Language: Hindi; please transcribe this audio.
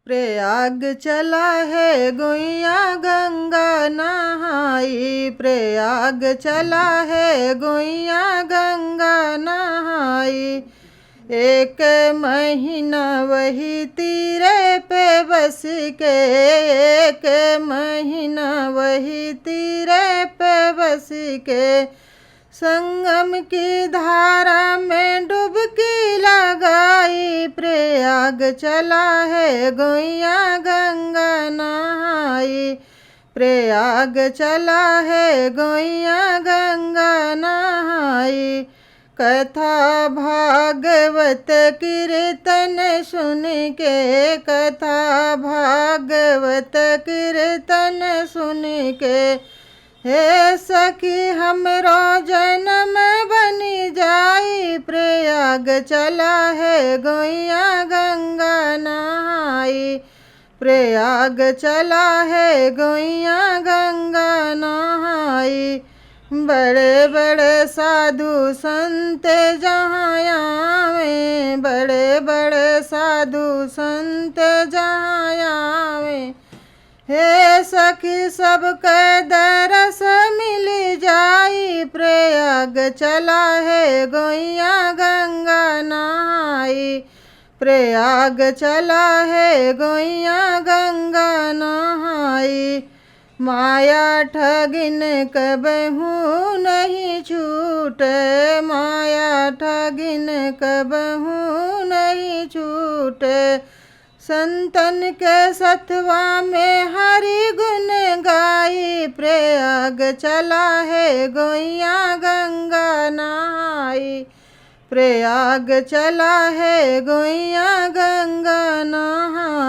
प्रयाग चला है गोइया गंगा नहाई, प्रयाग चला है गोइया गंगा नहाई। एक महीना वही तीरे पे बस के, एक महीना वही तीरे पे बस के। संगम की धारा में डुबकी लगाई, प्रयाग चला है गोइया गंगा नहाई, प्रयाग चला है गोइया गंगा नहाई। कथा भागवत कीर्तन सुन के, कथा भागवत कीर्तन सुन के। हे सखी हमरो जन्म बनी जाई, प्रयाग चला है गोइया गंगा नहाई, प्रयाग चला है गोइया गंगा नहाई। बड़े बड़े साधु संत जहाँ आवे, बड़े बड़े साधु संत जहाँ आवे। हे सखी सबके दरस मिल जाई, प्रयाग चला है गोइया गंगा नहाई, प्रयाग चला है गोइया गंगा नहाई। माया ठगिन कबहू नहीं छूटे, माया ठगिन कबहू नहीं छूटे। संतन के सतवा में हरि गुण गाई, प्रयाग चला है गोइया गंगा नहाई, प्रयाग चला है गोइया गंगा नहाई।